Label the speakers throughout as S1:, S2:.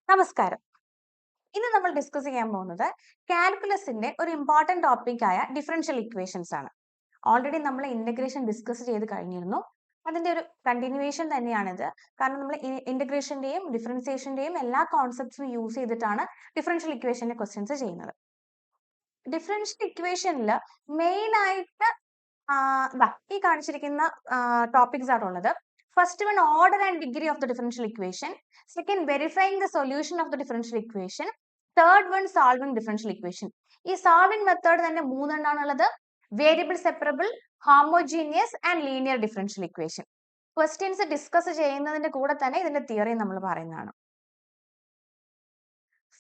S1: നമസ്കാരം. ഇന്ന് നമ്മൾ ഡിസ്കസ് ചെയ്യാൻ പോകുന്നത് കാൽക്കുലസിന്റെ ഒരു ഇമ്പോർട്ടന്റ് ടോപ്പിക് ആയ ഡിഫറൻഷ്യൽ ഇക്വേഷൻസ് ആണ്. ഓൾറെഡി നമ്മൾ ഇന്റഗ്രേഷൻ ഡിസ്കസ് ചെയ്ത് കഴിഞ്ഞിരുന്നു. അതിന്റെ ഒരു കണ്ടിന്യൂവേഷൻ തന്നെയാണിത്. കാരണം നമ്മൾ ഇന്റഗ്രേഷന്റെയും ഡിഫറൻസിയേഷന്റെയും എല്ലാ കോൺസെപ്റ്റ്സും യൂസ് ചെയ്തിട്ടാണ് ഡിഫറൻഷ്യൽ ഇക്വേഷന്റെ ക്വസ്റ്റ്യൻസ് ചെയ്യുന്നത്. ഡിഫറൻഷ്യൽ ഇക്വേഷനിൽ മെയിൻ ആയിട്ട് ഈ കാണിച്ചിരിക്കുന്ന ടോപ്പിക്സ് ആണുള്ളത്. First one, order and degree of the differential equation. Second, verifying the solution of the differential equation. Third one, solving differential equation. ഈ solving method തന്നെ മൂന്നെണ്ണാണുള്ളത്. Variable separable, homogeneous and linear differential equation. Questions discuss ചെയ്യുന്നതിന്റെ കൂടെ തന്നെ ഇതിന്റെ theory നമ്മൾ പറയുന്നതാണ്.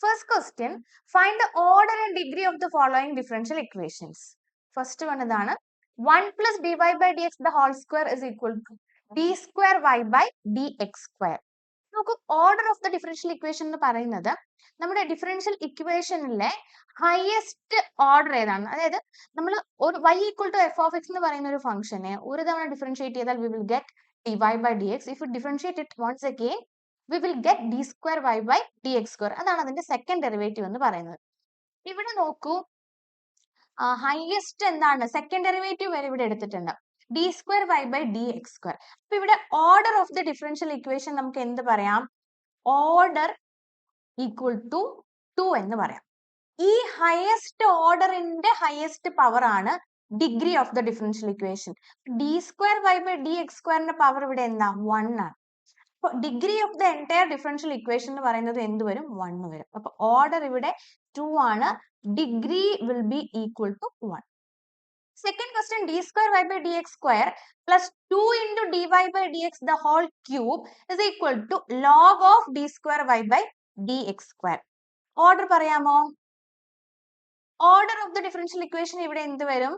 S1: First question, find the order and degree of the following differential equations. First one ഇതാണ്. 1 plus dy by dx the whole square is equal to d square y by dx square. നമുക്ക് order of the differential equation എന്ന് പറയുന്നത് നമ്മുടെ differential ഇക്വേഷനിലെ highest order ഏതാണ്? അതായത് നമ്മൾ ഒരു y equal to f of x എന്ന് പറയുന്ന ഒരു ഫംഗ്ഷനെ ഒരു തവണ ഡിഫറൻഷിയേറ്റ് ചെയ്താൽ we will get dy by dx. If we differentiate it once again, we will get d square y by dx square. അതാണ് അതിന്റെ സെക്കൻഡ് ഡെറിവേറ്റീവ് എന്ന് പറയുന്നത്. ഇവിടെ നോക്കൂ, ഹയസ്റ്റ് എന്താണ്? സെക്കൻഡ് ഡെറിവേറ്റീവ് വരെ ഇവിടെ എടുത്തിട്ടുണ്ട്. D square y by d x square. അപ്പൊ ഇവിടെ order of the differential equation നമുക്ക് എന്ത് പറയാം? ഓർഡർ ഈക്വൽ ടു 2 എന്ന് പറയാം. ഈ ഹയസ്റ്റ് ഓർഡറിന്റെ ഹയസ്റ്റ് പവർ ആണ് degree of the differential equation. D square y by d x സ്ക്വയറിന്റെ പവർ ഇവിടെ എന്താ? 1 ആണ്. അപ്പൊ degree of the entire differential equation എന്ന് പറയുന്നത് എന്ത് വരും? 1 വരും. അപ്പൊ ഓർഡർ ഇവിടെ 2 ആണ്. Degree will be equal to 1. Second question, d square y by dx square plus 2 into dy by dx the whole cube is equal to log of d square y by dx square. Order പറയാമോ? Order of the differential equation ഇവിടെ എന്ത് വരും?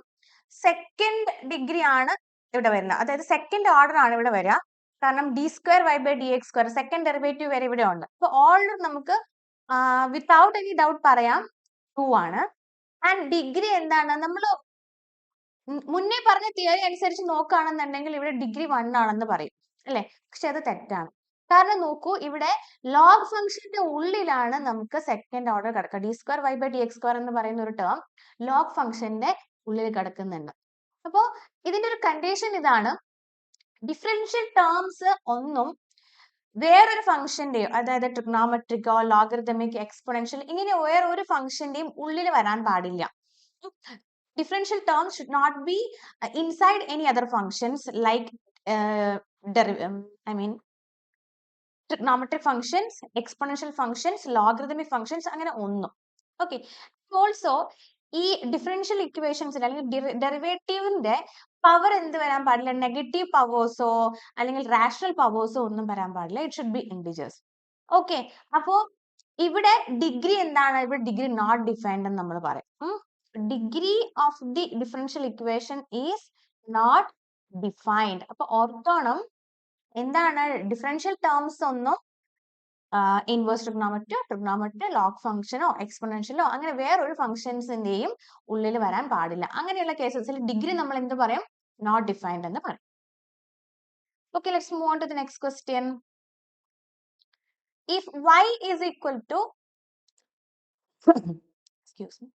S1: Second degree ആണ് ഇവിടെ വരുന്നത്. അതായത് second order ആണ് ഇവിടെ വരിക. കാരണം d square y by d x square second derivative വരെ ഇവിടെ ഉണ്ട്. അപ്പൊ ഓർഡർ നമുക്ക് വിത്തൗട്ട് എനി ഡൗട്ട് പറയാം 2 ആണ്. ആൻഡ് ഡിഗ്രി എന്താണ്? നമ്മൾ മുന്നേ പറഞ്ഞ തിയറി അനുസരിച്ച് നോക്കുകയാണെന്നുണ്ടെങ്കിൽ ഇവിടെ ഡിഗ്രി 1 ആണെന്ന് പറയും അല്ലെ? പക്ഷെ അത് തെറ്റാണ്. കാരണം നോക്കൂ, ഇവിടെ ലോഗ് ഫംഗ്ഷന്റെ ഉള്ളിലാണ് നമുക്ക് സെക്കൻഡ് ഓർഡർ കിടക്കുക. D square y by d x square എന്ന് പറയുന്ന ഒരു ടേം ലോഗ് ഫംഗ്ഷന്റെ ഉള്ളിൽ കിടക്കുന്നുണ്ട്. അപ്പോ ഇതിന്റെ ഒരു കണ്ടീഷൻ ഇതാണ്, ഡിഫറൻഷ്യൽ ടേംസ് ഒന്നും വേറൊരു ഫംഗ്ഷന്റെയോ, അതായത് ട്രിഗ്നോമെട്രിക്കോ ലോഗരിതമിക് എക്സ്പോണൻഷ്യൽ ഇങ്ങനെ വേറൊരു ഫംഗ്ഷന്റെയും ഉള്ളിൽ വരാൻ പാടില്ല. Differential terms should not be inside any other functions like trigonometric functions, exponential functions, logarithmic functions അങ്ങനെ ഒന്നും. Okay. Also ഈ ഡിഫറൻഷ്യൽ ഇക്വേഷൻസിൽ അല്ലെങ്കിൽ ഡെറിവേറ്റീവിന്റെ പവർ എന്ത് വരാൻ പാടില്ല? നെഗറ്റീവ് പവേഴ്സോ അല്ലെങ്കിൽ റാഷണൽ പവേഴ്സോ ഒന്നും വരാൻ പാടില്ല. It should be integers. Okay. അപ്പോ ഇവിടെ ഡിഗ്രി എന്താണ്? ഇവിടെ ഡിഗ്രി നോട്ട് ഡിഫൈൻഡ് എന്ന് നമ്മൾ പറയും. Degree of the differential equation is not defined. അപ്പൊ ഓർത്തോണം, എന്താണ് ഡിഫറൻഷ്യൽ ടേംസ് ഒന്നും ഇൻവേഴ്സ് ട്രിഗ്നോമെട്രി ലോഗ് ഫംഗ്ഷനോ എക്സ്പോണൻഷ്യലോ അങ്ങനെ വേറൊരു ഫംഗ്ഷൻസിന്റെയും ഉള്ളിൽ വരാൻ പാടില്ല. അങ്ങനെയുള്ള കേസസിൽ ഡിഗ്രി നമ്മൾ എന്ത് പറയും? നോട്ട് ഡിഫൈൻഡ് എന്ന് പറയും. Okay, let's move on to the next question. If y is equal to excuse me,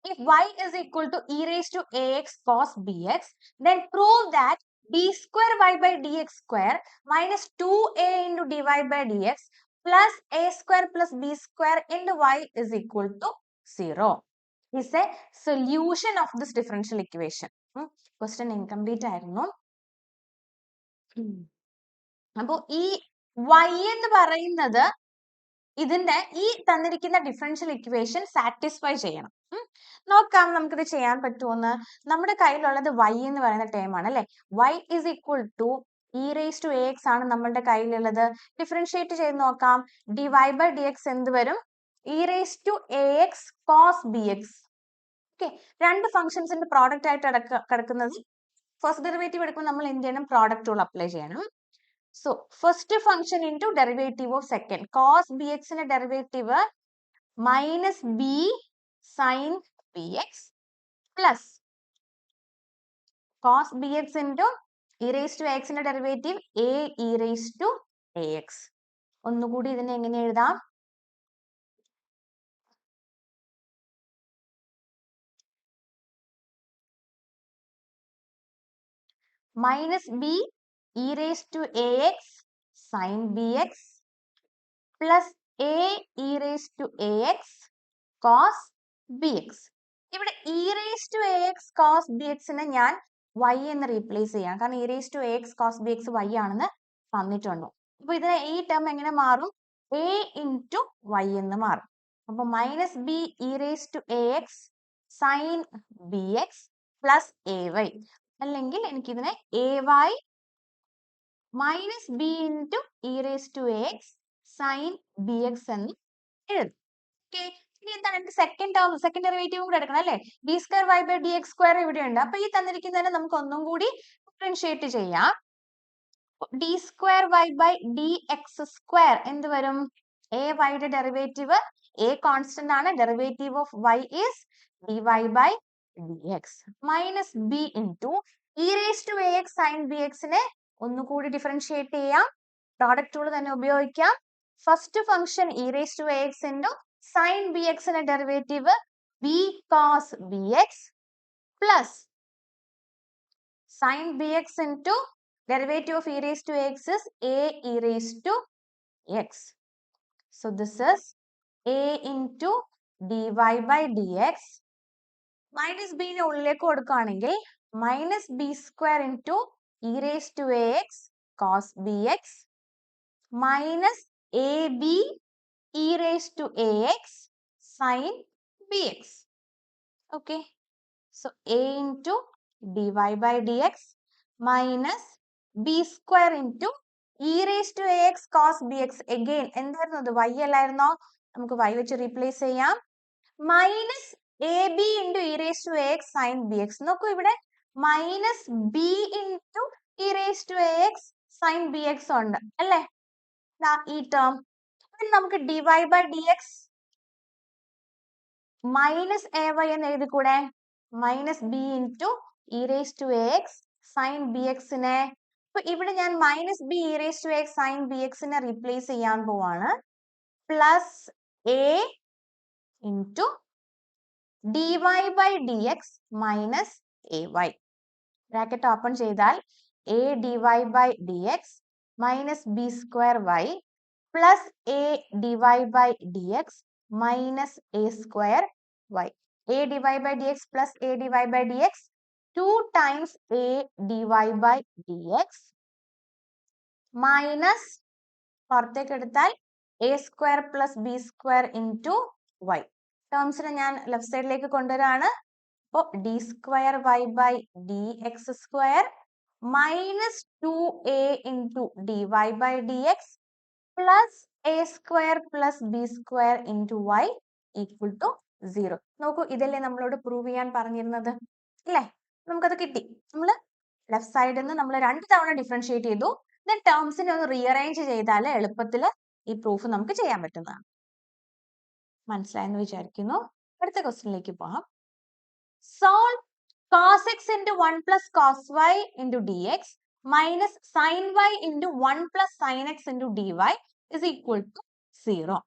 S1: if y is equal to e raised to ax cos bx, then prove that d square y by dx square minus 2a into dy by dx plus a square plus b square into y is equal to 0 is a solution of this differential equation. Question incomplete ആയിരുന്നു. അപ്പോ ഈ y എന്ന് പറയുന്നത് ഇതിന്റെ ഈ തന്നിരിക്കുന്ന differential equation satisfy ചെയ്യണം. നോക്കാം നമുക്കിത് ചെയ്യാൻ പറ്റുമെന്ന്. നമ്മുടെ കയ്യിലുള്ളത് y എന്ന് പറയുന്ന ടേം ആണ് അല്ലെ? y is equal to e raised to ax ആണ് നമ്മളുടെ കയ്യിലുള്ളത്. ഡിഫറൻഷിയേറ്റ് ചെയ്ത് നോക്കാം. dy by dx എന്ത് വരും? e raised to ax cos bx. Okay, രണ്ട് ഫംഗ്ഷൻസിന്റെ പ്രോഡക്റ്റ് ആയിട്ട് കിടക്കുന്നത്. ഫസ്റ്റ് ഡെറിവേറ്റീവ് എടുക്കുമ്പോൾ നമ്മൾ എന്ത് ചെയ്യണം? പ്രോഡക്റ്റ് റൂൾ അപ്ലൈ ചെയ്യണം. So, first function into derivative of second. Cos bx ന്റെ derivative minus b sin bx plus cos bx into e raised to x ന്റെ derivative a e raised to ax. ഒന്നുകൂടി ഇതിനെ എങ്ങനെ എഴുതാം? minus b e raised to ax sin bx plus a e raised to ax cos bx. ഇവിടെ e raised to ax cos bx നെ ഞാൻ y എന്ന് replace ചെയ്യാം. കാരണം e raised to ax cos bx y ആണെന്ന് തന്നിട്ടുണ്ട്. അപ്പൊ ഇതിനെ ഈ ടേം എങ്ങനെ മാറും? a into y എന്ന് മാറും. അപ്പൊ minus b e raise to a x sine b x plus a y, അല്ലെങ്കിൽ എനിക്കിതിനെ a y minus b into e raise to a x sine b x എന്ന് എഴുതും. ഓക്കെ, ഇനി എന്താണ് എനിക്ക് സെക്കൻഡ് ടേം സെക്കൻഡ് ഡെറിവേറ്റീവും കൂടെ എടുക്കണം അല്ലേ? B square y by d x square ഇവിടെ ഉണ്ട്. അപ്പൊ ഈ തന്നിരിക്കുന്നതിനെ നമുക്ക് ഒന്നും കൂടി ഡിഫറൻഷിയേറ്റ് ചെയ്യാം. D square y by d x square എന്ത് വരും? എ വൈയുടെ ഡെറിവേറ്റീവ് എ കോൺസ്റ്റന്റ് ആണ്, derivative of y is d y by d x minus b into e raise to a x sine b എക്സിനെ ഒന്നുകൂടി differentiate ചെയ്യാം. Product rule തന്നെ ഉപയോഗിക്കാം. First function e raise to a x into sine b എക്സിന്റെ derivative b cos b x plus sine b x into derivative of e raised to x is a e raised to x. So this is a into dy by dx minus b നെ ഉള്ളിലേക്ക് കൊടുക്കുകയാണെങ്കിൽ minus b square into e raised to ax cos bx minus ab e raised to ax sin bx. Okay, so a into dy by dx minus b square into e raised to ax cos bx. again എന്തായിരുന്നു അത്? y അല്ലായിരുന്നോ? നമുക്ക് y വെച്ച് replace ചെയ്യാം. Minus a b into e raise to x sine b x. നോക്കൂ, ഇവിടെ minus b into e raise to x sine b x ഉണ്ട് അല്ലേ? ഈ ടേം നമുക്ക് d y by d x minus a y എന്ന് എഴുതിക്കൂടെ? Minus b into e raise to x sine b എക്സിനെ, അപ്പൊ ഇവിടെ ഞാൻ minus b e raise to x sine b എക്സിനെ റീപ്ലേസ് ചെയ്യാൻ പോവാണ്. Plus a into D y by d x minus a y. Bracket open ചെയ്താൽ a d y by d x minus b square y plus a d y by d x minus a square y. A d y by d x plus a d y by d x 2 times a dy by dx minus പുറത്തേക്ക് എടുത്താൽ a square plus b square into y. ടേംസിനെ ഞാൻ left സൈഡിലേക്ക് കൊണ്ടുവരാണ്. അപ്പോൾ d square y by dx square minus 2a into dy by dx plus a square plus b square into y equal to 0. നോക്കൂ, ഇതല്ലേ നമ്മളോട് prove ചെയ്യാൻ പറഞ്ഞിരുന്നത് അല്ലേ? നമുക്കത് കിട്ടി. നമ്മൾ ലെഫ്റ്റ് സൈഡിൽ നിന്ന് നമ്മൾ 2 തവണ ഡിഫറൻഷിയേറ്റ് ചെയ്തു. ദെൻ ടേംസിനെ ഒന്ന് റീഅറേഞ്ച് ചെയ്താൽ എളുപ്പത്തിൽ ഈ പ്രൂഫ് നമുക്ക് ചെയ്യാൻ പറ്റുന്നതാണ്. മനസ്സിലായെന്ന് വിചാരിക്കുന്നു. അടുത്ത ക്വസ്റ്റ്യനിലേക്ക് പോകാം. Solve cos x into 1 plus cos y into dx minus sin y into 1 plus sin x into dy is equal to 0.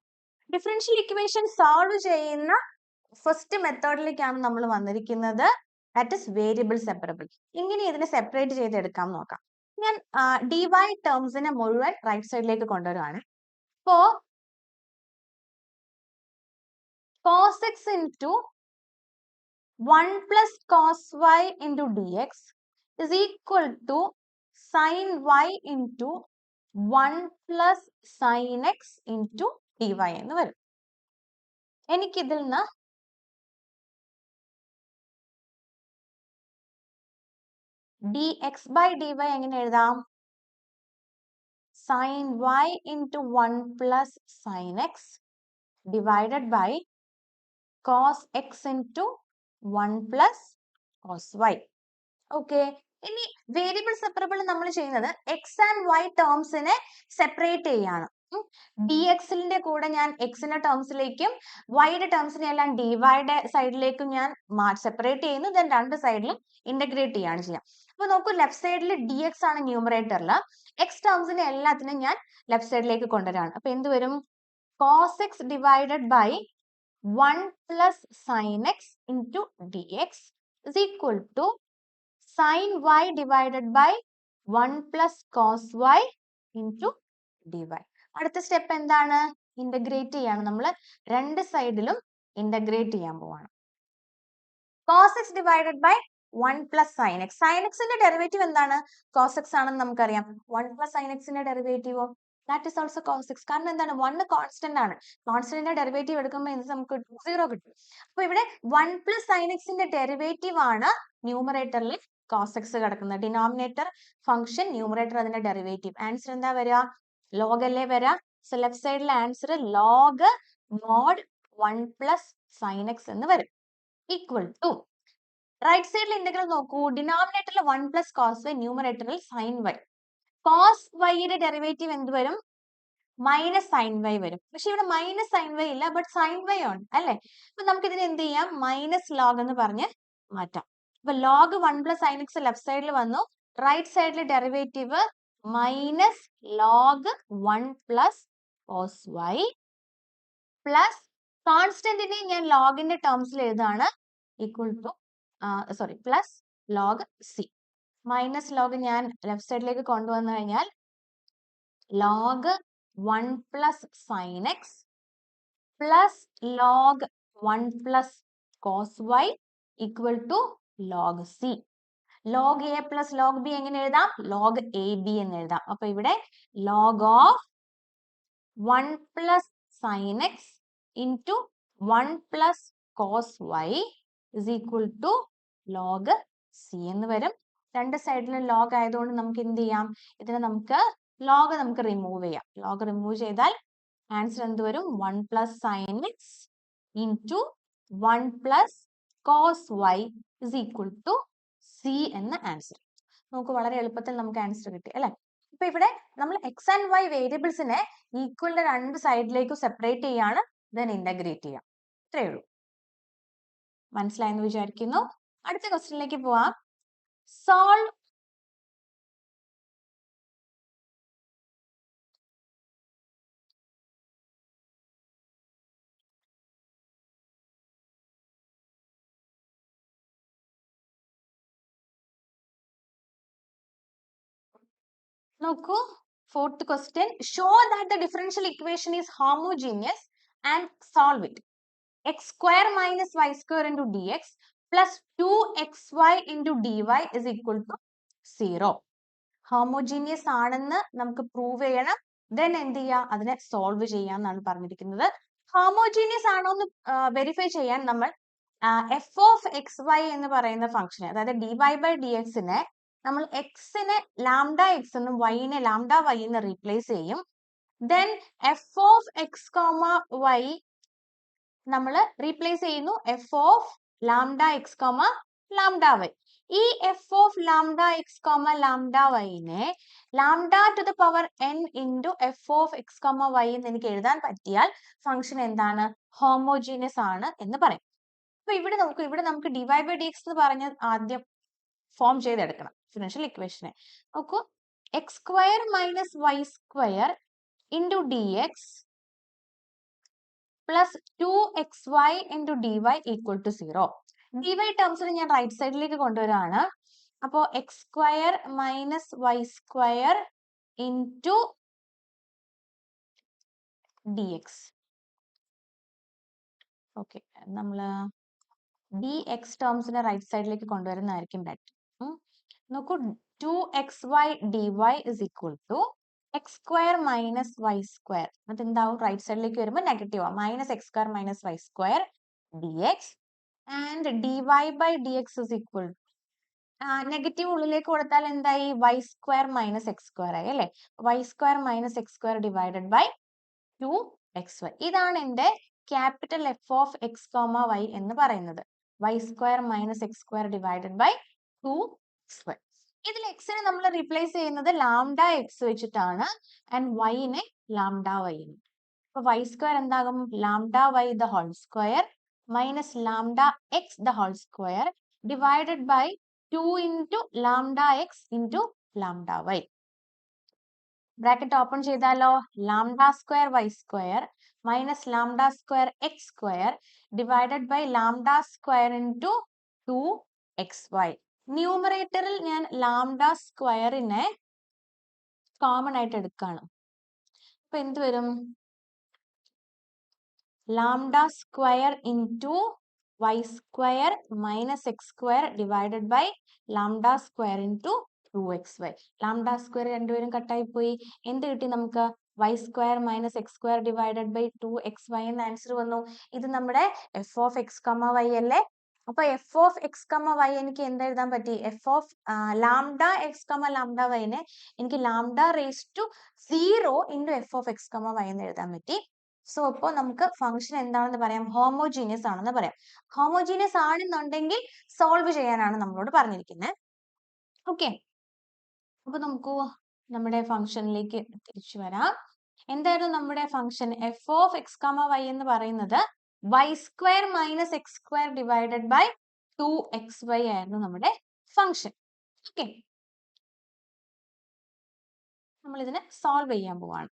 S1: Differential equation solve ചെയ്യുന്ന ഫസ്റ്റ് മെത്തേഡിലേക്കാണ് നമ്മൾ വന്നിരിക്കുന്നത്. That is variable separable. ഇങ്ങനെ ഇതിനെ സെപ്പറേറ്റ് ചെയ്തെടുക്കാം നോക്കാം. ഞാൻ ഡി വൈ ടേംസിനെ മുഴുവൻ right സൈഡിലേക്ക് കൊണ്ടുവരുവാണ്. അപ്പോ cos x into 1 plus cos y into dx is equal to sin y into 1 plus sin x into dy എന്ന് വരും. എനിക്കിതിൽ നിന്ന് dx by dy എങ്ങനെ എഴുതാം? sin y into 1 plus sin x divided by cos x into 1 plus cos y. Okay. ഇനി variable separable നമ്മൾ ചെയ്യുന്നത് X and Y ടേംസിനെ separate ചെയ്യാണ്. ഡി എക്സിന്റെ കൂടെ ഞാൻ എക്സിന്റെ ടേംസിലേക്കും വൈയുടെ ടേംസിനെ എല്ലാം ഡി വൈയുടെ സൈഡിലേക്കും ഞാൻ സെപ്പറേറ്റ് ചെയ്യുന്നു. ദെൻ രണ്ട് സൈഡിലും ഇന്റഗ്രേറ്റ് ചെയ്യാണ് ചെയ്യാം. അപ്പൊ നോക്കൂ, ലെഫ്റ്റ് സൈഡിൽ ഡി എക്സ് ആണ് ന്യൂമറേറ്ററിൽ, എക്സ് ടേംസിനെ എല്ലാത്തിനും ഞാൻ ലെഫ്റ്റ് സൈഡിലേക്ക് കൊണ്ടുവരാണ്. അപ്പൊ എന്ത് വരും? cos x divided by 1 plus sin x into dx is equal to sin y divided by 1 plus cos y into dy. അടുത്ത സ്റ്റെപ്പ് എന്താണ്? ഇന്റഗ്രേറ്റ് ചെയ്യാണ്. നമ്മൾ രണ്ട് സൈഡിലും ഇന്റഗ്രേറ്റ് ചെയ്യാൻ പോവാണ്. cos x divided by 1 plus sin x. sin x ന്റെ derivative എന്താണ്? cos x ആണെന്ന് നമുക്കറിയാം. 1 plus sin x ന്റെ ഡെറിവേറ്റീവോ? That is also cos x. കാരണം എന്താണ്? 1 കോൺസ്റ്റന്റ് ആണ്. കോൺസ്റ്റന്റിന്റെ ഡെറിവേറ്റീവ് എടുക്കുമ്പോൾ എന്ത് നമുക്ക് 0 കിട്ടും. അപ്പൊ ഇവിടെ 1 plus sin x ന്റെ ഡെറിവേറ്റീവ് ആണ് ന്യൂമറേറ്ററിൽ cos x കിടക്കുന്നത്. ഡിനോമിനേറ്റർ ഫംഗ്ഷൻ, ന്യൂമറേറ്റർ അതിന്റെ ഡെറിവേറ്റീവ്. ആൻസർ എന്താ വരിക? ലോഗ് അല്ലേ വരാ. സോ ലെഫ്റ്റ് സൈഡിലെ answer log mode 1 plus sin x എന്ന് വരും. ഈക്വൽ ടു റൈറ്റ് സൈഡിൽ ഇന്റഗ്രൽ നോക്കൂ. ഡിനോമിനേറ്ററിൽ 1 plus cos y, ന്യൂമറേറ്ററിൽ sin y. cos y യുടെ ഡെറിവേറ്റീവ് എന്ത് വരും? മൈനസ് സൈൻ വൈ വരും. പക്ഷെ ഇവിടെ മൈനസ് സൈൻ വൈ ഇല്ല, ബട്ട് സൈൻ വൈ ഉണ്ട് അല്ലെ. അപ്പൊ നമുക്ക് ഇതിനെ എന്ത് ചെയ്യാം? മൈനസ് ലോഗ് എന്ന് പറഞ്ഞ് മാറ്റാം. അപ്പൊ log 1 plus sin x left സൈഡിൽ വന്നു. റൈറ്റ് സൈഡിലെ derivative minus log 1 plus cos y plus കോൺസ്റ്റന്റിനെ ഞാൻ ലോഗിന്റെ ടേംസിൽ എഴുതാണ്, equal to sorry plus log c. Minus log ഞാൻ ലെഫ്റ്റ് സൈഡിലേക്ക് കൊണ്ടുവന്നു കഴിഞ്ഞാൽ log 1 plus sin x plus log 1 plus cos y equal to log c. Log a plus log b എങ്ങനെ എഴുതാം? ലോഗ് എ ബി എന്ന് എഴുതാം. അപ്പൊ ഇവിടെ log of 1 plus sin x into 1 plus cos y is equal to log c എന്ന് വരും. രണ്ട് സൈഡിലും ലോഗ് ആയതുകൊണ്ട് നമുക്ക് എന്ത് ചെയ്യാം? ഇതിനെ നമുക്ക് ലോഗ് നമുക്ക് റിമൂവ് ചെയ്യാം. ലോഗ് റിമൂവ് ചെയ്താൽ ആൻസർ എന്ത് വരും? 1 plus sin x into 1 plus cos y is equal to c എന്ന ആൻസർ. നമുക്ക് വളരെ എളുപ്പത്തിൽ നമുക്ക് ആൻസർ കിട്ടി അല്ലെ. അപ്പൊ ഇവിടെ നമ്മൾ എക്സ് ആൻഡ് വൈ വേരിയബിൾസിനെ ഈക്വലിന്റെ രണ്ട് സൈഡിലേക്കും സെപ്പറേറ്റ് ചെയ്യാണ്, ദെൻ ഇന്റഗ്രേറ്റ് ചെയ്യാം. ഇത്രയേ ഉള്ളൂ. മനസ്സിലായെന്ന് വിചാരിക്കുന്നു. അടുത്ത ക്വസ്റ്റ്യനിലേക്ക് പോവാം. സോൾവ് നോക്കൂ. Fourth question. Show that the differential equation is homogeneous and solve it. x square minus y square into dx plus 2xy into dy is equal to 0. Homogeneous ആണെന്ന് നമുക്ക് പ്രൂവ് ചെയ്യണം. ദെൻ എന്ത് ചെയ്യുക? അതിനെ സോൾവ് ചെയ്യാന്നാണ് പറഞ്ഞിരിക്കുന്നത്. Homogeneous ആണോ എന്ന് verify ചെയ്യാൻ നമ്മൾ എഫ് ഓഫ് എക്സ് വൈ എന്ന് പറയുന്ന ഫംഗ്ഷനെ, അതായത് ഡി വൈ ബൈ ഡി എക്സിനെ നമ്മൾ എക്സിനെ ലാംഡ എക്സ് എന്നും വൈനെ ലാംഡ വൈ എന്ന് റീപ്ലേസ് ചെയ്യും. Then f of x comma y നമ്മൾ റീപ്ലേസ് ചെയ്യുന്നു f of lambda x comma lambda y. ഈ f of lambda x comma lambda വൈനെ lambda to the power n into f of x comma y എന്ന് എനിക്ക് എഴുതാൻ പറ്റിയാൽ function എന്താണ്? Homogeneous ആണ് എന്ന് പറയും. അപ്പൊ ഇവിടെ നോക്കൂ, ഇവിടെ നമുക്ക് d y by d x എന്ന് പറഞ്ഞ ആദ്യം ഫോം ചെയ്തെടുക്കണം ഡിഫറൻഷ്യൽ ഇക്വേഷനെ. നോക്കൂ, x square minus y square into d x plus 2xy into dy equal to 0. dy ടേംസിൽ ഞാൻ റൈറ്റ് സൈഡിലേക്ക് കൊണ്ടുവരാണ്. അപ്പോ x square minus y square into d x. Okay, നമ്മള് ഡി എക്സ് ടേംസിനെ റൈറ്റ് സൈഡിലേക്ക് കൊണ്ടുവരുന്നതായിരിക്കും ബെറ്റർ. നോക്കൂ, 2xy dy is equal to x square minus y square. അതെന്താവും? റൈറ്റ് സൈഡിലേക്ക് വരുമ്പോൾ നെഗറ്റീവ് ആവും. Minus x square minus y square d x and d y by d x is equal negative ഉള്ളിലേക്ക് കൊടുത്താൽ എന്തായി? Y square minus x square ആയി അല്ലെ. Y square minus x square divided by 2xy. ഇതാണ് എന്റെ capital f of x comma y എന്ന് പറയുന്നത്. Y square minus x square divided by 2xy. ഇതിൽ എക്സിനെ നമ്മൾ റീപ്ലേസ് ചെയ്യുന്നത് ലാംഡ എക്സ് വെച്ചിട്ടാണ് ആൻഡ് വൈനെ ലാംഡ വൈ. അപ്പൊ വൈ സ്ക്വയർ എന്താകും? Lambda y the whole square minus lambda x the whole square divided by 2 into lambda x into lambda y. Bracket open ചെയ്താലോ? Lambda square y square minus lambda square x square divided by lambda square into 2xy. ന്യൂമറേറ്ററിൽ ഞാൻ lambda സ്ക്വയറിനെ common ആയിട്ട് എടുക്കുകയാണ്. അപ്പൊ എന്ത് വരും? Lambda square into y square minus x square divided by lambda square into 2xy. Lambda square രണ്ടുപേരും കട്ടായി പോയി. എന്ത് കിട്ടി നമുക്ക്? y square minus x square divided by 2xy എന്ന ആൻസർ വന്നു. ഇത് നമ്മുടെ f of x comma y അല്ലേ? അപ്പൊ f of x comma y എനിക്ക് എന്ത് എഴുതാൻ പറ്റി? F of lambda x comma lambda വൈനെ എനിക്ക് lambda raise to 0 into f of x comma y എന്ന് എഴുതാൻ പറ്റി. സോ അപ്പോൾ നമുക്ക് ഫംഗ്ഷൻ എന്താണെന്ന് പറയാം? ഹോമോജീനിയസ് ആണെന്ന് പറയാം. ഹോമോജീനിയസ് ആണെന്നുണ്ടെങ്കിൽ സോൾവ് ചെയ്യാനാണ് നമ്മളോട് പറഞ്ഞിരിക്കുന്നത്. ഓക്കെ, അപ്പൊ നമുക്ക് നമ്മുടെ ഫംഗ്ഷനിലേക്ക് തിരിച്ചു വരാം. എന്തായിരുന്നു നമ്മുടെ function? F of x comma y എന്ന് പറയുന്നത് y square minus x square divided by 2xy ആയിരുന്നു നമ്മുടെ ഫംഗ്ഷൻ. ഓക്കെ, നമ്മൾ ഇതിനെ സോൾവ് ചെയ്യാൻ പോവാണ്.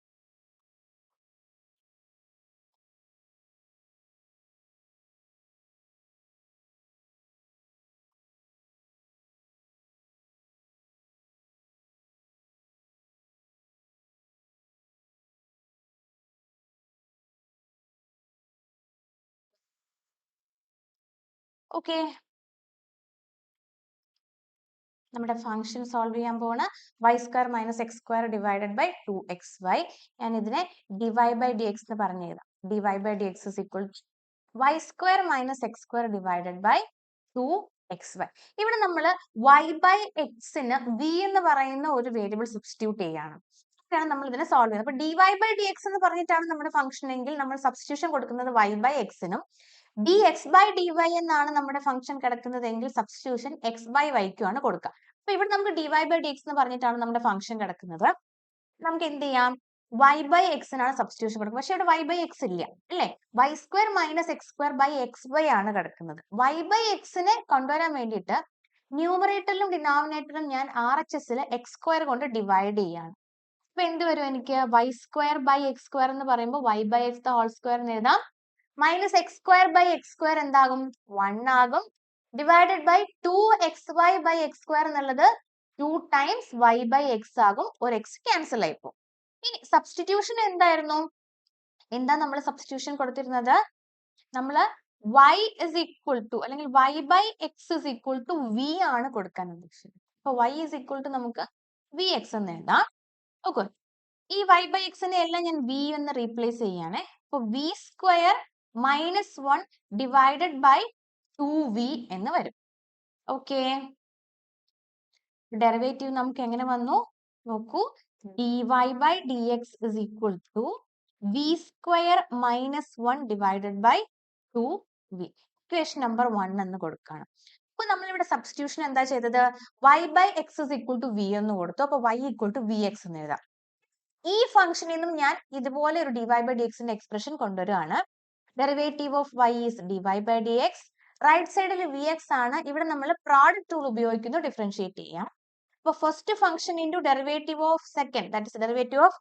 S1: ഓക്കെ, നമ്മുടെ ഫംഗ്ഷൻ സോൾവ് ചെയ്യാൻ പോവാണ്. y square minus x square divided by 2xy. ഞാൻ ഇതിനെ dy ബൈ ഡി എക്സ് എന്ന് പറഞ്ഞു എഴുതാം. dy by d x is equal to y square minus x square divided by 2xy. ഇവിടെ നമ്മൾ y ബൈ എക്സിന് v എന്ന് പറയുന്ന ഒരു വേരിയബിൾ സബ്സ്റ്റിറ്റ്യൂട്ട് ചെയ്യാണ്. ാണ് നമ്മൾ ഇതിനെ സോൾവ് ചെയ്യുന്നത്. അപ്പൊ dy ബൈ ഡി എക്സ് എന്ന് പറഞ്ഞിട്ടാണ് നമ്മുടെ ഫംഗ്ഷൻ എങ്കിൽ നമ്മൾ സബ്സ്റ്റിറ്റ്യൂഷൻ കൊടുക്കുന്നത് y ബൈ എക്സിനും dx ബൈ dy എന്നാണ് നമ്മുടെ ഫംഗ്ഷൻ കിടക്കുന്നതെങ്കിൽ സബ്സ്റ്റിറ്റ്യൂഷൻ x ബൈ വൈക്കും ആണ് കൊടുക്കുക. അപ്പൊ ഇവിടെ നമുക്ക് dy ബൈ ഡി എക്സ് എന്ന് പറഞ്ഞിട്ടാണ് നമ്മുടെ ഫംഗ്ഷൻ കിടക്കുന്നത്. നമുക്ക് എന്ത് ചെയ്യാം? y ബൈ എക്സിനാണ് സബ്സ്റ്റിറ്റ്യൂഷൻ കൊടുക്കുന്നത്. പക്ഷെ ഇവിടെ y ബൈ എക്സ് ഇല്ല അല്ലേ? y square minus x square by x y ആണ് കിടക്കുന്നത്. y ബൈ എക്സിനെ കൊണ്ടുവരാൻ വേണ്ടിയിട്ട് ന്യൂമറേറ്ററിലും ഡിനോമിനേറ്ററിലും ഞാൻ RHS എക്സ് സ്ക്വയർ കൊണ്ട് ഡിവൈഡ് ചെയ്യാണ്. അപ്പൊ എന്ത് വരും? എനിക്ക് y square by x square എന്ന് പറയുമ്പോൾ y by x the whole square എന്ന് എഴുതാം. Minus x square by x square എന്താകും? 1 ആകും. Divided by 2xy by x square എന്നുള്ളത് 2 ടൈംസ് y ബൈ എക്സ് ആകും. ഒരു എക്സ് ക്യാൻസൽ ആയി പോകും. ഇനി സബ്സ്റ്റിറ്റ്യൂഷൻ എന്തായിരുന്നു? എന്താ നമ്മൾ സബ്സ്റ്റിറ്റ്യൂഷൻ കൊടുത്തിരുന്നത്? നമ്മൾ y ഇസ് ഈക്വൽ ടു അല്ലെങ്കിൽ y by x is equal to v ആണ് കൊടുക്കാൻ ഉദ്ദേശിച്ചത്. അപ്പൊ y ഇസ് ഈക്വൽ ടു നമുക്ക് vx എന്ന് എഴുതാം. ഓക്കെ, ഈ y ബൈ എക്സിനെ എല്ലാം ഞാൻ v എന്ന് റീപ്ലേസ് ചെയ്യാണ്. അപ്പൊ v square minus 1 divided by 2v എന്ന് വരും. ഓക്കെ, ഡെറിവേറ്റീവ് നമുക്ക് എങ്ങനെ വന്നു നോക്കൂ. dy by d x is equal to v square minus 1 divided by 2v. Equation number 1 എന്ന് കൊടുക്കുകയാണ്. അപ്പൊ നമ്മളിവിടെ സബ്സ്റ്റിറ്റ്യൂഷൻ എന്താ ചെയ്തത്? y by x is equal to v എന്ന് കൊടുത്തു. അപ്പൊ y ഈക്വൽ ടു vx എന്ന് എഴുതാം. ഈ ഫംഗ്ഷനിൽ നിന്നും ഞാൻ ഇതുപോലെ ഒരു dy ബൈ ഡി എക്സിന്റെ എക്സ്പ്രഷൻ കൊണ്ടുവരികയാണ്. Derivative of y is dy by d x. Right സൈഡിൽ vx ആണ്. ഇവിടെ നമ്മൾ പ്രോഡക്റ്റ് ടൂൾ ഉപയോഗിക്കുന്നു ഡിഫറൻഷിയേറ്റ് ചെയ്യാം. അപ്പൊ first function into derivative of second, that is derivative of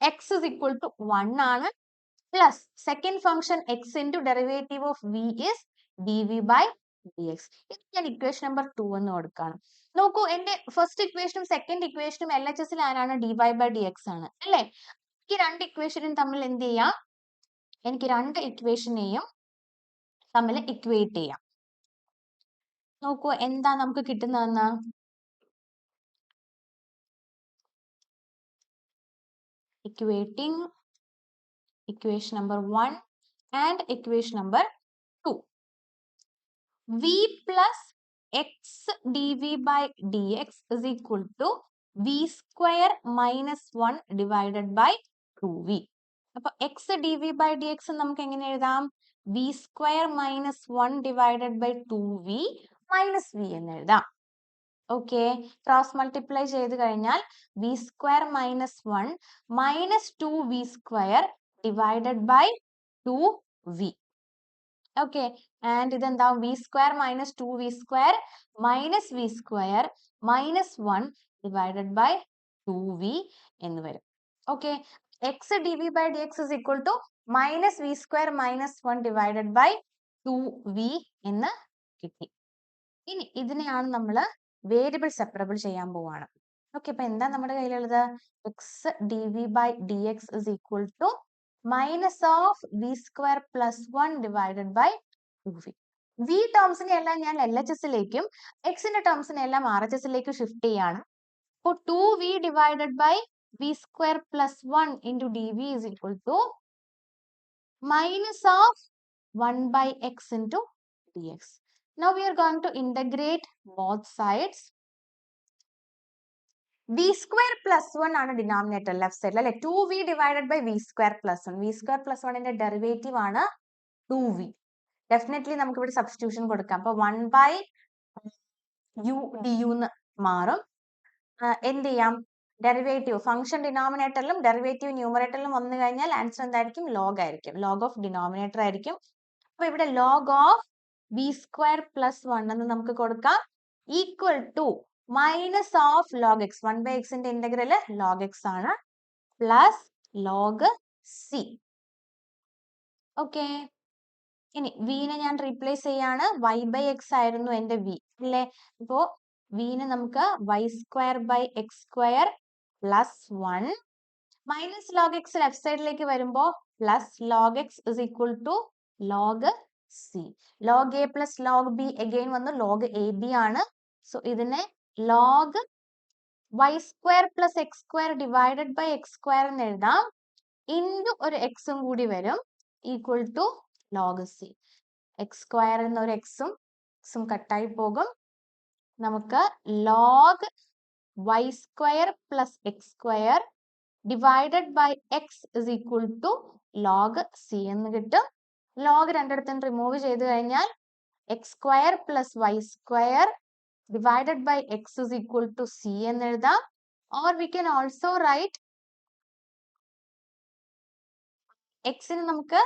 S1: x is equal to 1 ആണ്. Plus second function x into derivative of v is dv by d x. ഇത് ഞാൻ equation number 2 എന്ന് കൊടുക്കുകയാണ്. നോക്കൂ, എന്റെ ഫസ്റ്റ് ഇക്വേഷനും സെക്കൻഡ് ഇക്വേഷനും LHS ആരാണ്? dy ബൈ ഡി എക്സ് ആണ് അല്ലേ? ഈ രണ്ട് ഇക്വേഷനും തമ്മിൽ എന്ത് ചെയ്യാം? എനിക്ക് രണ്ട് ഇക്വേഷനെയും തമ്മിൽ ഇക്വേറ്റ് ചെയ്യാം. നോക്കൂ, എന്താ നമുക്ക് കിട്ടുന്നതെന്ന്. Equating equation number 1 and equation number 2. v plus x dv by dx is equal to v square minus 1 divided by 2v. അപ്പൊ x dv by dx നമുക്ക് എങ്ങനെ എഴുതാം? v square minus 1 divided by 2v minus v എന്ന് എഴുതാം. Okay, cross multiply ചെയ്ത് കഴിഞ്ഞാൽ v square minus 1 minus 2v square divided by 2v. Okay, and ഇതെന്താവും? V square minus 2v square minus v square minus 1 divided by 2v എന്ന് വരും. Okay, x d v by d x is equal to minus v square minus 1 divided by 2v എന്ന് കിട്ടി. ഇനി ഇതിനെയാണ് നമ്മൾ variable separable ചെയ്യാൻ പോവാണ്. Okay, അപ്പൊ എന്താ നമ്മുടെ കയ്യിലുള്ളത്? X d v by d x is equal to minus of v square plus 1 divided by 2v. V ടേംസിനെ എല്ലാം ഞാൻ എൽ എച്ച് എസിലേക്കും എക്സിന്റെ ടേംസിനെ എല്ലാം ആർ എച്ച് എസിലേക്കും ഷിഫ്റ്റ് ചെയ്യാണ്. അപ്പോൾ 2v divided by v square plus 1 into d v is equal to minus of 1 by x into dx. Now we are going to integrate both sides. v square plus 1 ആണ് denominator left side അല്ലെ. 2v divided by v square plus 1. v square plus 1 ന്റെ derivative ആണ് 2v. Definitely നമുക്ക് ഇവിടെ substitution കൊടുക്കാം. അപ്പൊ 1 by u du എന്ന് മാറും. എന്ത് ചെയ്യാം? ഡെറിവേറ്റീവ് ഫംഗ്ഷൻ ഡിനോമിനേറ്ററിലും ഡെറിവേറ്റീവ് ന്യൂമറേറ്ററിലും വന്നു കഴിഞ്ഞാൽ ആൻസർ എന്തായിരിക്കും? ലോഗ് ആയിരിക്കും. ലോഗ് ഓഫ് ഡിനോമിനേറ്റർ ആയിരിക്കും. അപ്പൊ ഇവിടെ log of v square plus 1 എന്ന് നമുക്ക് കൊടുക്കാം equal to minus of log x. 1 by എക്സിന്റെ ഇന്റഗ്രൽ ലോഗ് എക്സ് ആണ് പ്ലസ് ലോഗ് സി. ഓക്കെ, ഇനി വിനെ ഞാൻ റീപ്ലേസ് ചെയ്യാണ്. വൈ ബൈ എക്സ് ആയിരുന്നു എന്റെ വി അല്ലേ. അപ്പോ വിനെ നമുക്ക് y square by x square plus 1 minus log x left സൈഡിലേക്ക് വരുമ്പോ plus log x is equal to log c. Log a plus log b again വന്ന് ലോഗ് എ ബി ആണ്. സോ ഇതിനെ log y square plus x square divided by x square എന്ന് എഴുതാം. Into ഒരു എക്സും കൂടി വരും equal to log c. X square എന്നൊരു എക്സും കട്ടായി പോകും. നമുക്ക് log y square plus x square divided by x is equal to log c എന്ന് കിട്ടും. ലോഗ് രണ്ടിടത്തും റിമൂവ് ചെയ്ത് കഴിഞ്ഞാൽ x square plus y square divided by x is equal to c എന്ന് എഴുതാം. Or we can also write എക്സിന് നമുക്ക്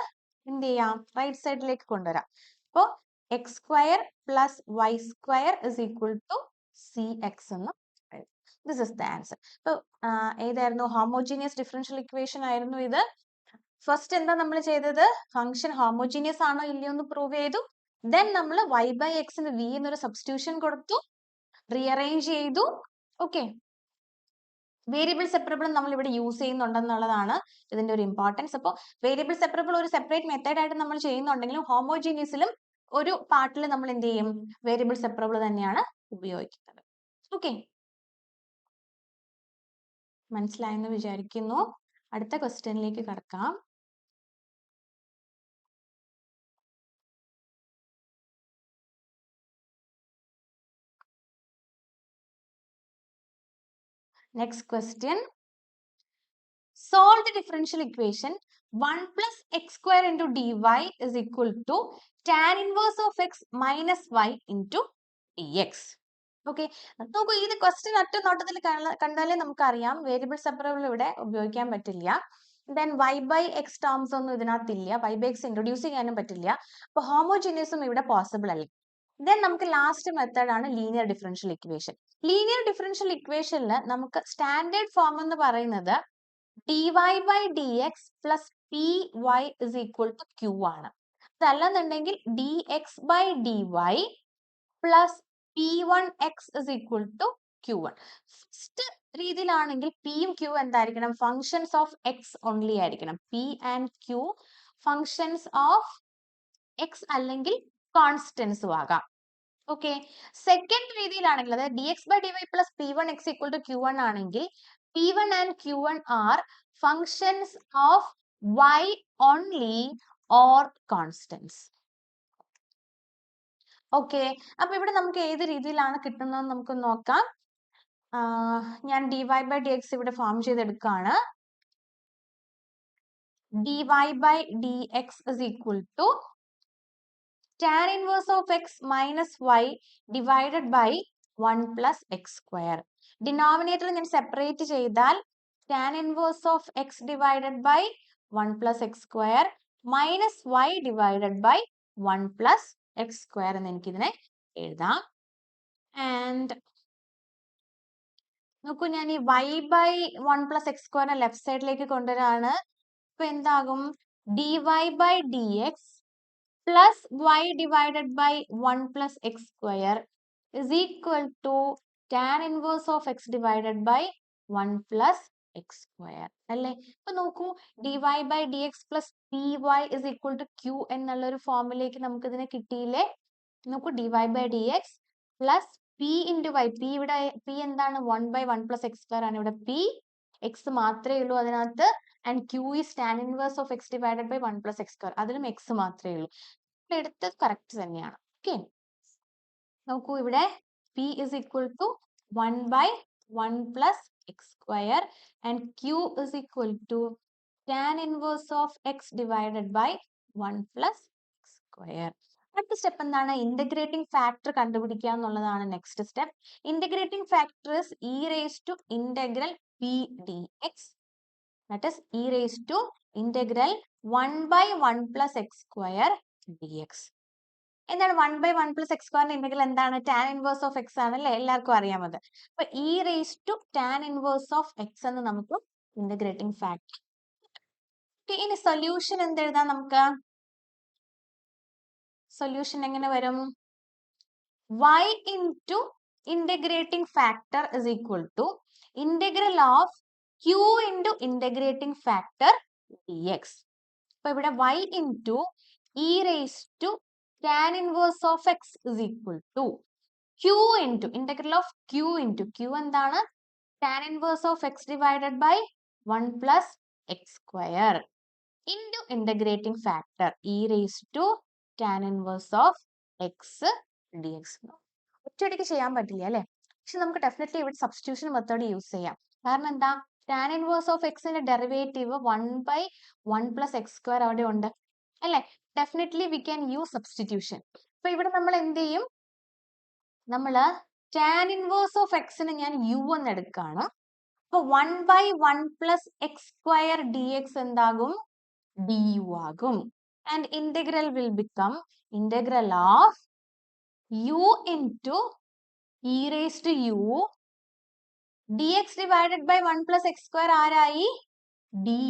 S1: എന്ത് ചെയ്യാം? റൈറ്റ് സൈഡിലേക്ക് കൊണ്ടുവരാം. അപ്പോ x square plus y square is equal to c x എന്ന്. This is the answer. ഇപ്പൊ ഏതായിരുന്നു? ഹോമോജീനിയസ് ഡിഫറൻഷ്യൽ ഇക്വേഷൻ ആയിരുന്നു ഇത്. ഫസ്റ്റ് എന്താ നമ്മൾ ചെയ്തത്? ഫംഗ്ഷൻ ഹോമോജീനിയസ് ആണോ ഇല്ലയോ എന്ന് പ്രൂവ് ചെയ്തു. ദെൻ നമ്മൾ വൈ ബൈ എക്സിന് വി എന്നൊരു സബ്സ്റ്റിറ്റ്യൂഷൻ കൊടുത്തു, റീഅറേഞ്ച് ചെയ്തു. ഓക്കെ, വേരിയബിൾ സെപ്പറബിൾ നമ്മൾ ഇവിടെ യൂസ് ചെയ്യുന്നുണ്ടെന്നുള്ളതാണ് ഇതിന്റെ ഒരു ഇമ്പോർട്ടൻസ്. അപ്പോൾ വേരിയബിൾ സെപ്പറബിൾ ഒരു സെപ്പറേറ്റ് മെത്തേഡ് ആയിട്ട് നമ്മൾ ചെയ്യുന്നുണ്ടെങ്കിലും ഹോമോജീനിയസിലും ഒരു പാർട്ടിൽ നമ്മൾ എന്ത് ചെയ്യും? വേരിയബിൾ സെപ്പറബിൾ തന്നെയാണ് ഉപയോഗിക്കുന്നത്. ഓക്കെ, മനസ്സിലായെന്ന് വിചാരിക്കുന്നു. അടുത്ത ക്വസ്റ്റ്യനിലേക്ക് കടക്കാം. Next question. Solve the differential equation 1 plus x square into dy is equal to tan inverse of x minus y into dx. Okay, നോക്കൂ, ഇത് ക്വസ്റ്റ്യൻ ഒറ്റ നോട്ടത്തിൽ കണ്ടാലേ നമുക്കറിയാം വേരിയബിൾ സെപ്പറബിൾ ഇവിടെ ഉപയോഗിക്കാൻ പറ്റില്ല. Then y by x terms ഒന്നും ഇതിനകത്തില്ല. വൈ ബൈ എക്സ് ഇൻട്രൊഡ്യൂസ് ചെയ്യാനും പറ്റില്ല. അപ്പൊ ഹോമോജീനിയസും ഇവിടെ പോസിബിൾ അല്ല. ദെൻ നമുക്ക് ലാസ്റ്റ് മെത്തേഡ് ആണ് linear differential equation. Linear differential ഇക്വേഷനിൽ നമുക്ക് സ്റ്റാൻഡേർഡ് ഫോം എന്ന് പറയുന്നത് dy by dx plus py is equal to q ആണ്. അതല്ലെന്നുണ്ടെങ്കിൽ dx by dy plus p1x is equal to q1. First രീതിയിലാണെങ്കിൽ പിയും ക്യൂ എന്തായിരിക്കണം? ഫങ്ഷൻസ് ഓഫ് എക്സ് ഓൺലി ആയിരിക്കണം. P and q functions of x അല്ലെങ്കിൽ കോൺസ്റ്റൻസും ആകാം. ഓക്കെ, സെക്കൻഡ് രീതിയിലാണെങ്കിൽ അതായത് dx by dy plus p1x equal to q1 ആണെങ്കിൽ p1 and q1 are functions of y only or constants. Okay, അപ്പൊ ഇവിടെ നമുക്ക് ഏത് രീതിയിലാണ് കിട്ടുന്നത് നമുക്ക് നോക്കാം. ഞാൻ dy by dx ഇവിടെ ഫോം ചെയ്തെടുക്കുകയാണ്. dy by dx is equal to tan inverse of x minus y divided by 1 plus x square. Denominator ഞാൻ സെപ്പറേറ്റ് ചെയ്താൽ tan inverse of x divided by 1 plus x square minus y divided by 1 plus x square എന്ന് എനിക്കിതിനെ എഴുതാം. And നോക്കൂ, ഞാൻ ഈ y by 1 plus x square left സൈഡിലേക്ക് കൊണ്ടുവരാണ്. അപ്പൊ എന്താകും? dy by dx plus y divided by 1 plus x square is equal to tan inverse of x divided by 1 plus x square അല്ലേ? ഇപ്പൊ നോക്കൂ, dy by dx plus py is equal to q എന്നുള്ള ഒരു ഫോമിലേക്ക് നമുക്ക് ഇതിനെ കിട്ടിയില്ലേ? നോക്കൂ, dy by dx plus p into y. p ഇവിടെ p എന്താണ്? 1 by 1 plus x square ആണ്. ഇവിടെ p x മാത്രമേ ഉള്ളൂ അതിനകത്ത്. And q is tan inverse of x divided by 1 plus x square. അതിലും x മാത്രമേ ഉള്ളൂ. എടുത്തത് കറക്റ്റ് തന്നെയാണ്. ഓക്കെ, നോക്കൂ, ഇവിടെ p is equal to 1 by 1 plus x square and q is equal to tan inverse of x divided by 1 plus x square. അടുത്ത step എന്താണ്? Integrating factor കണ്ടുപിടിക്കുക എന്നുള്ളതാണ് next step. Integrating factor is e raised to integral p dx, that is e raised to integral 1 by 1 plus x square dx. എന്താണ് 1 by 1 plus x square integral? എന്താണ്? tan inverse of x ആണല്ലേ, എല്ലാവർക്കും അറിയാമത്. അപ്പൊ e raised to tan inverse of x എന്ന് നമുക്ക് integrating factor. ഇനി solution എന്തെഴുതാം നമുക്ക്? Solution എങ്ങനെ വരും? y into integrating factor is equal to integral of q into integrating factor dx. അപ്പൊ ഇവിടെ y into e raised to tan inverse of x is equal to q into integral of q into q എന്താണ്? tan inverse of x divided by 1 plus x square into integrating factor e raised to tan inverse of x dx. ഒറ്റയടിക്ക് ചെയ്യാൻ പറ്റില്ല അല്ലെ? പക്ഷെ നമുക്ക് definitely ഇവിടെ substitution method use ചെയ്യാം. കാരണം എന്താ? tan inverse of x ന്റെ derivative 1 by 1 plus x square അവിടെ ഉണ്ട് അല്ലെ? Definitely we can use substitution. അപ്പൊ ഇവിടെ നമ്മൾ എന്ത് ചെയ്യും? നമ്മള് tan inverse of x ന് ഞാൻ u എന്ന് എടുക്കുകയാണ്. അപ്പൊ 1 by 1 plus x square dx എന്താകും? du ആകും. And integral will become integral of u into e raised to u dx divided by 1 plus x square ആരായി? du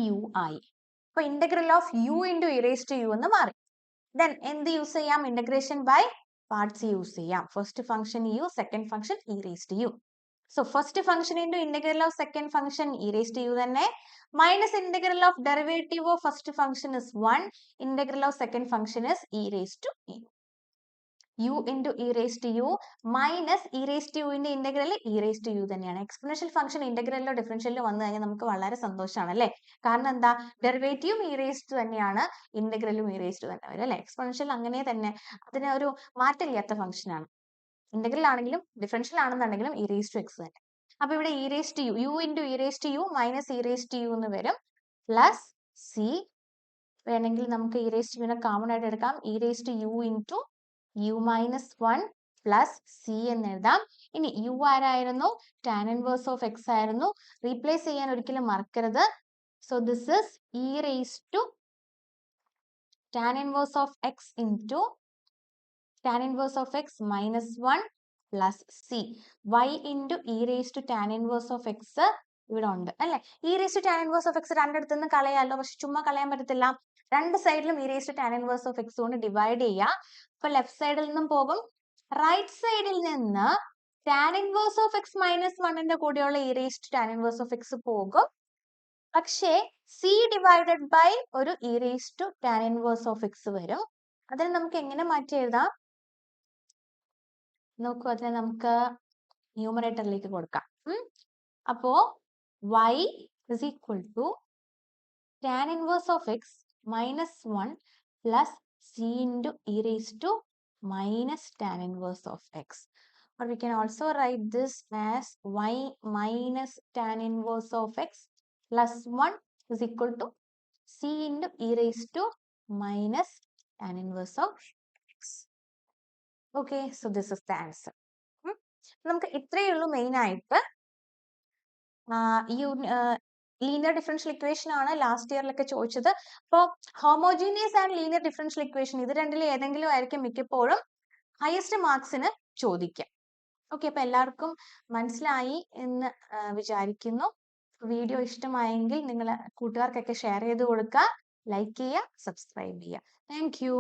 S1: ആയി. അപ്പൊ integral of u into e raised to u എന്ന് മാറി. Then എന്ത് use ചെയ്യാം? Integration by parts use ചെയ്യാം. First function u, second function e raised to u. So first function into integral of second function e raised to u തന്നെ, minus integral of derivative of first function is 1, integral of second function is e raised to u. u into e raised to u minus e raised to u ന്റെ integral e raised to u തന്നെയാണ്. Exponential function ഇന്റഗ്രലിലോ ഡിഫറൻഷ്യലിലോ വന്നു കഴിഞ്ഞാൽ നമുക്ക് വളരെ സന്തോഷമാണ് അല്ലെ? കാരണം എന്താ? ഡെറിവേറ്റീവും e raised to തന്നെയാണ്, ഇന്റഗ്രലും e raised to തന്നെ വരും അല്ലെ? എക്സ്പോണൻഷ്യൽ അങ്ങനെ തന്നെ, അതിന് ഒരു മാറ്റമില്ലാത്ത ഫംഗ്ഷൻ ആണ്. ഇന്റഗ്രൽ ആണെങ്കിലും ഡിഫറൻഷ്യൽ ആണെന്നുണ്ടെങ്കിലും e raised to x തന്നെ. അപ്പൊ ഇവിടെ e raised to u, u into e raised to u minus e raised to u എന്ന് വരും. പ്ലസ് c, വേണമെങ്കിൽ നമുക്ക് e raised to u നെ കോമൺ ആയിട്ട് എടുക്കാം. e raised to u into u minus 1 plus c എന്ന് എഴുതാം. ഇനി u ആരായിരുന്നു? tan inverse of x ആയിരുന്നു. റീപ്ലേസ് ചെയ്യാൻ ഒരിക്കലും മറക്കരുത്. So this is e raised to tan inverse of x into tan inverse of x minus 1 plus c. y into e raised to tan inverse of x ഇവിടെ ഉണ്ട് അല്ലെ? e raised to tan inverse of x രണ്ടിടത്തുനിന്ന് കളയാലോ, പക്ഷെ ചുമ്മാ കളയാൻ പറ്റത്തില്ല. രണ്ട് സൈഡിലും e raised to tan inverse of x കൊണ്ട് ഡിവൈഡ് ചെയ്യുക. അപ്പൊ ലെഫ്റ്റ് സൈഡിൽ നിന്നും പോകും. റൈറ്റ് സൈഡിൽ നിന്ന് tan inverse of x minus 1 ന്റെ കൂടെയുള്ള e raised to tan inverse of x പോകും. പക്ഷേ c ഡിവൈഡഡ് ബൈ ഒരു e raised to tan inverse of x വരും. അതിന് നമുക്ക് എങ്ങനെ മാറ്റി എഴുതാം? നോക്കൂ, അതിനെ നമുക്ക് ന്യൂമറേറ്ററിലേക്ക് കൊടുക്കാം. അപ്പോ y is equal to tan inverse of x minus 1 plus c into e raised to minus tan inverse of x. Or we can also write this as y minus tan inverse of x plus 1 is equal to c into e raised to minus tan inverse of x. Okay, so this is the answer. നമുക്ക് ഇത്രയേ ഉള്ളൂ main ആയിട്ട്. Linear differential equation ആണ് last ഇയറിലൊക്കെ ചോദിച്ചത്. അപ്പോൾ homogeneous and linear differential equation ഇത് രണ്ടിൽ ഏതെങ്കിലും ആയിരിക്കും മിക്കപ്പോഴും ഹയസ്റ്റ് മാർക്സിന് ചോദിക്കുക. ഓക്കെ, അപ്പൊ എല്ലാവർക്കും മനസ്സിലായി എന്ന് വിചാരിക്കുന്നു. വീഡിയോ ഇഷ്ടമായെങ്കിൽ നിങ്ങൾ കൂട്ടുകാർക്കൊക്കെ ഷെയർ ചെയ്ത് കൊടുക്കുക, ലൈക്ക് ചെയ്യുക, സബ്സ്ക്രൈബ് ചെയ്യുക. Thank you.